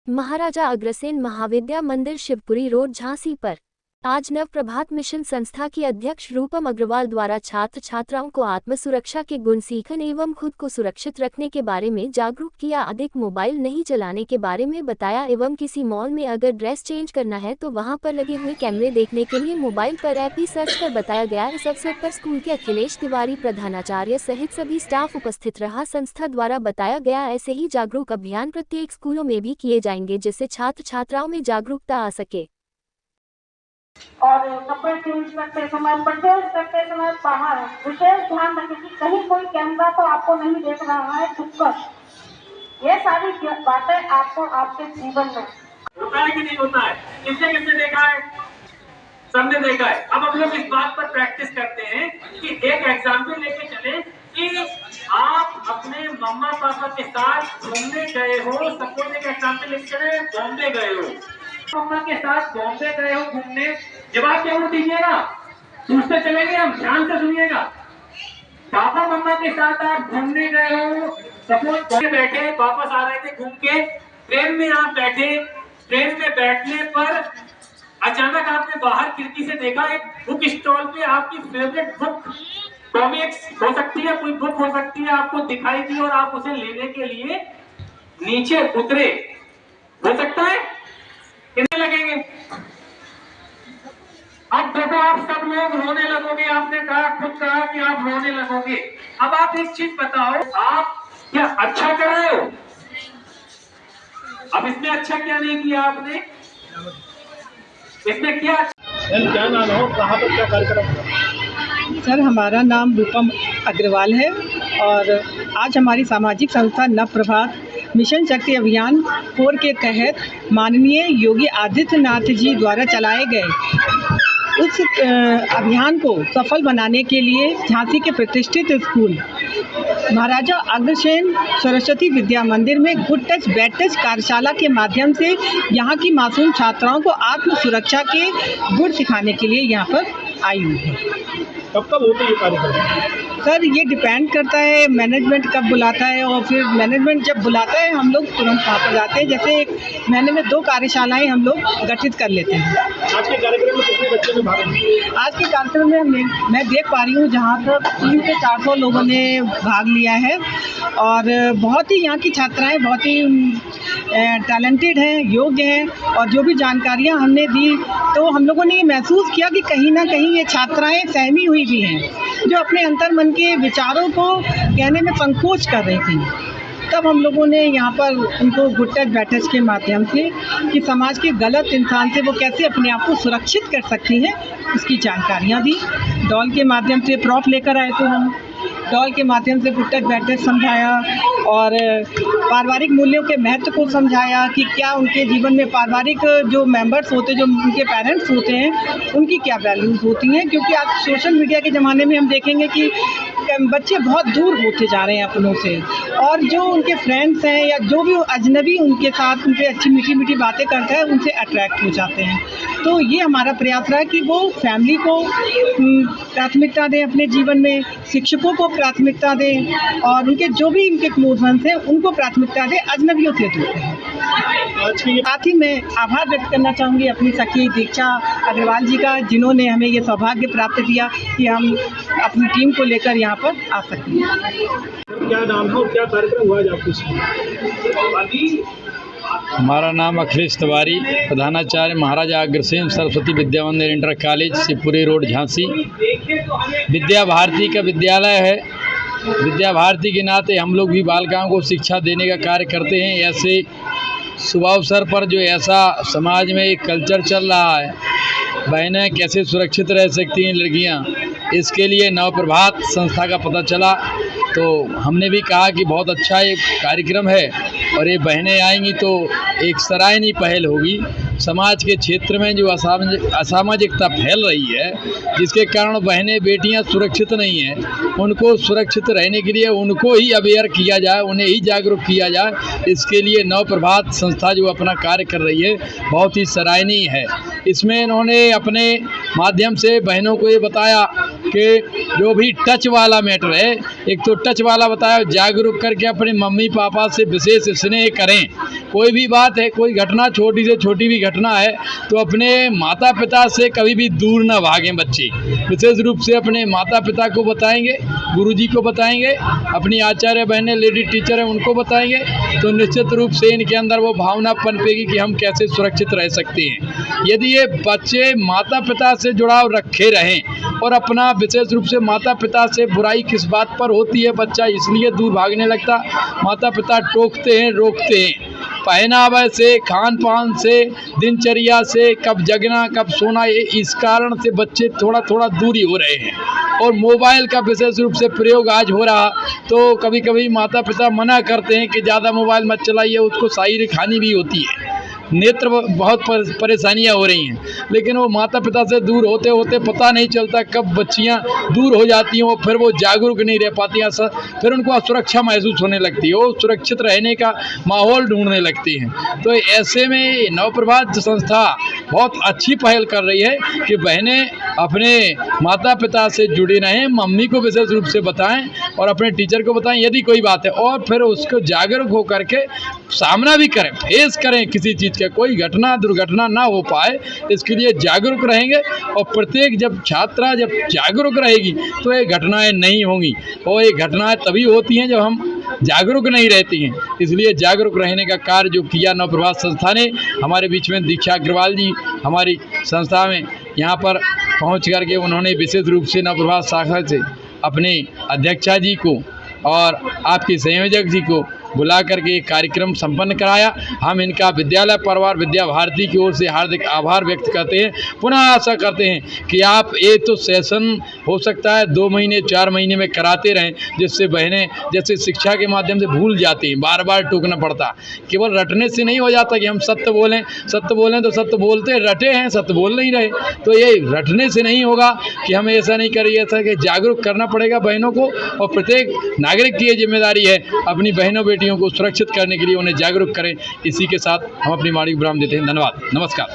महाराजा अग्रसेन महाविद्या मंदिर शिवपुरी रोड झांसी पर आज नव प्रभात मिशन संस्था की अध्यक्ष रूपम अग्रवाल द्वारा छात्र छात्राओं को आत्म सुरक्षा के गुण सीखने एवं खुद को सुरक्षित रखने के बारे में जागरूक किया। अधिक मोबाइल नहीं चलाने के बारे में बताया एवं किसी मॉल में अगर ड्रेस चेंज करना है तो वहां पर लगे हुए कैमरे देखने के लिए मोबाइल पर ऐप ही सर्च कर बताया गया। इस अवसर पर स्कूल के अखिलेश तिवारी प्रधानाचार्य सहित सभी स्टाफ उपस्थित रहा। संस्था द्वारा बताया गया ऐसे ही जागरूक अभियान प्रत्येक स्कूलों में भी किए जाएंगे जिससे छात्र छात्राओं में जागरूकता आ सके। और कपड़े चेंज करते समय, परचेज करते समय बाहर विशेष ध्यान रखें कि कहीं कोई कैमरा तो आपको नहीं देख रहा है छुपकर। ये सारी बातें आपको आपके जीवन में होता है कि नहीं होता है? किसने किसने देखा है? सबने देखा है। अब हम लोग इस बात पर प्रैक्टिस करते हैं कि एक एग्जाम्पल लेके चले कि आप अपने मम्मा पापा के साथ घूमने गए हो। सपोज एक एग्जाम्पल लेके चले, बॉम्बे गए हो, मम्मा के साथ बॉम्बे गए हो घूमने। जवाब क्या दीजिएगा? पूछते चलेंगे हम, ध्यान से सुनिएगा। पापा मम्मा के साथ आप घूमने गए हो, सपोज बैठे वापस आ रहे थे घूम के, ट्रेन में आप बैठे, ट्रेन में बैठने पर अचानक आपने बाहर खिड़की से देखा एक बुक स्टॉल पे आपकी फेवरेट बुक, कॉमिक्स हो सकती है, कोई बुक हो सकती है, आपको दिखाई दी और आप उसे लेने के लिए नीचे उतरे। हो सकता है? कितने लगेंगे? अब देखो आप सब लोग रोने लगोगे। आपने कहा, खुद कहा कि आप रोने लगोगे। अब आप एक चीज बताओ, आप क्या अच्छा कर रहे हो? अब इसमें अच्छा क्या नहीं किया आपने? इसमें क्या? क्या नाम हो, कहाँ पर क्या कार्यक्रम हुआ? सर, हमारा नाम रूपम अग्रवाल है और आज हमारी सामाजिक संस्था नव प्रभात मिशन शक्ति अभियान 4 के तहत माननीय योगी आदित्यनाथ जी द्वारा चलाए गए उस अभियान को सफल बनाने के लिए झांसी के प्रतिष्ठित स्कूल महाराजा अग्रसेन सरस्वती विद्या मंदिर में गुड टच बैड टच कार्यशाला के माध्यम से यहाँ की मासूम छात्राओं को आत्म सुरक्षा के गुण सिखाने के लिए यहाँ पर आई हुई है। कब होते ये कार्यक्रम? सर, ये डिपेंड करता है मैनेजमेंट कब बुलाता है और फिर मैनेजमेंट जब बुलाता है हम लोग तुरंत वहाँ पर जाते हैं। जैसे एक महीने में 2 कार्यशालाएं हम लोग गठित कर लेते हैं। आज के कार्यक्रम में कितने बच्चों ने भाग लिया? आज के कार्यक्रम में मैं देख पा रही हूँ जहाँ तक 300 से 400 लोगों ने भाग लिया है और बहुत ही यहाँ की छात्राएँ बहुत ही टैलेंटेड हैं, योग्य हैं और जो भी जानकारियाँ हमने दी तो हम लोगों ने ये महसूस किया कि कहीं ना कहीं ये छात्राएँ सहमी हुई भी हैं जो अपने अंतर्मन के विचारों को कहने में संकोच कर रही थी। तब हम लोगों ने यहाँ पर उनको गुड टच बैड टच के माध्यम से कि समाज के गलत इंसान से वो कैसे अपने आप को सुरक्षित कर सकती हैं उसकी जानकारियाँ दी। डॉल के माध्यम से प्रॉप लेकर आए तो हम डॉल के माध्यम से गुड टच बैड टच समझाया और पारिवारिक मूल्यों के महत्व को समझाया कि क्या उनके जीवन में पारिवारिक जो मेंबर्स होते हैं, जो उनके पेरेंट्स होते हैं, उनकी क्या वैल्यूज़ होती हैं। क्योंकि आज सोशल मीडिया के ज़माने में हम देखेंगे कि बच्चे बहुत दूर होते जा रहे हैं अपनों से और जो उनके फ्रेंड्स हैं या जो भी अजनबी उनके साथ उनसे अच्छी मीठी मीठी बातें करता है उनसे अट्रैक्ट हो जाते हैं। तो ये हमारा प्रयास रहा कि वो फैमिली को प्राथमिकता दें अपने जीवन में, शिक्षकों को प्राथमिकता दें और उनके जो भी उनके क्लोज वंस हैं उनको प्राथमिकता दें, अजनबियों से दूर रहें। साथ ही मैं आभार व्यक्त करना चाहूँगी अपनी सखी दीक्षा अग्रवाल जी का जिन्होंने हमें ये सौभाग्य प्राप्त किया कि हम अपनी टीम को लेकर यहाँ पर आ सकें। क्या नाम है, क्या कार्यक्रम हुआ आपके? हमारा नाम अखिलेश तिवारी प्रधानाचार्य Maharaja Agrasen Saraswati Vidya Mandir inter college Shivpuri road Jhansi. Vidya Bharti का विद्यालय है। विद्या भारती के नाते हम लोग भी बालिकाओं को शिक्षा देने का कार्य करते हैं। ऐसे शुभ अवसर पर जो ऐसा समाज में एक कल्चर चल रहा है, बहनें कैसे सुरक्षित रह सकती हैं लड़कियां, इसके लिए नव प्रभात संस्था का पता चला तो हमने भी कहा कि बहुत अच्छा ये कार्यक्रम है और ये बहनें आएंगी तो एक सराहनीय पहल होगी। समाज के क्षेत्र में जो असामाजिकता फैल रही है जिसके कारण बहनें बेटियां सुरक्षित नहीं हैं, उनको सुरक्षित रहने के लिए उनको ही अवेयर किया जाए, उन्हें ही जागरूक किया जाए। इसके लिए नव प्रभात संस्था जो अपना कार्य कर रही है बहुत ही सराहनीय है। इसमें इन्होंने अपने माध्यम से बहनों को ये बताया कि जो भी टच वाला मैटर है, एक तो टच वाला बताया, जागरूक करके अपने मम्मी पापा से विशेष स्नेह करें। कोई भी बात है, कोई घटना छोटी से छोटी भी घटना है तो अपने माता पिता से कभी भी दूर ना भागें बच्चे। विशेष रूप से अपने माता पिता को बताएंगे, गुरुजी को बताएंगे, अपनी आचार्य बहनें लेडी टीचर हैं उनको बताएंगे, तो निश्चित रूप से इनके अंदर वो भावना पनपेगी कि हम कैसे सुरक्षित रह सकते हैं। यदि ये बच्चे माता पिता से जुड़ाव रखे रहें और अपना विशेष रूप से माता पिता से बुराई किस बात पर होती है, बच्चा इसलिए दूर भागने लगता, माता पिता टोकते हैं, रोकते हैं, पहनावे से, खान पान से, दिनचर्या से, कब जगना कब सोना, ये इस कारण से बच्चे थोड़ा थोड़ा दूरी हो रहे हैं। और मोबाइल का विशेष रूप से प्रयोग आज हो रहा, तो कभी कभी माता पिता मना करते हैं कि ज़्यादा मोबाइल मत चलाइए, उसको शारीरिक हानि भी होती है, नेत्र बहुत परेशानियां हो रही हैं। लेकिन वो माता पिता से दूर होते होते पता नहीं चलता कब बच्चियां दूर हो जाती हैं, और फिर वो जागरूक नहीं रह पाती हैं, फिर उनको असुरक्षा महसूस होने लगती है, वो सुरक्षित रहने का माहौल ढूंढने लगती हैं। तो ऐसे में नवप्रभात संस्था बहुत अच्छी पहल कर रही है कि बहनें अपने माता पिता से जुड़ी रहें, मम्मी को विशेष रूप से बताएं और अपने टीचर को बताएं यदि कोई बात है, और फिर उसको जागरूक होकर के सामना भी करें, फेस करें, किसी चीज़ का कोई घटना दुर्घटना ना हो पाए, इसके लिए जागरूक रहेंगे। और प्रत्येक जब छात्रा जब जागरूक रहेगी तो ये घटनाएं नहीं होंगी, और ये घटनाएं तभी होती हैं जब हम जागरूक नहीं रहती हैं। इसलिए जागरूक रहने का कार्य जो किया नवप्रभात संस्था ने, हमारे बीच में दीक्षा अग्रवाल जी हमारी संस्था में यहाँ पर पहुँच करके उन्होंने विशेष रूप से नवप्रभात शाखा से अपने अध्यक्षा जी को और आपके संयोजक जी को बुला करके एक कार्यक्रम संपन्न कराया। हम इनका विद्यालय परिवार विद्या भारती की ओर से हार्दिक आभार व्यक्त करते हैं। पुनः आशा करते हैं कि आप ये तो सेशन हो सकता है 2 महीने 4 महीने में कराते रहें, जिससे बहनें जैसे शिक्षा के माध्यम से भूल जाती हैं, बार बार टोकना पड़ता, केवल रटने से नहीं हो जाता कि हम सत्य बोलें तो सत्य बोलते रटे हैं, सत्य बोल नहीं रहे। तो ये रटने से नहीं होगा कि हमें ऐसा नहीं करिए, ऐसा कि जागरूक करना पड़ेगा बहनों को, और प्रत्येक नागरिक की ये जिम्मेदारी है अपनी बहनों बेटियों को सुरक्षित करने के लिए उन्हें जागरूक करें। इसी के साथ हम अपनी वाणी को विराम देते हैं। धन्यवाद, नमस्कार।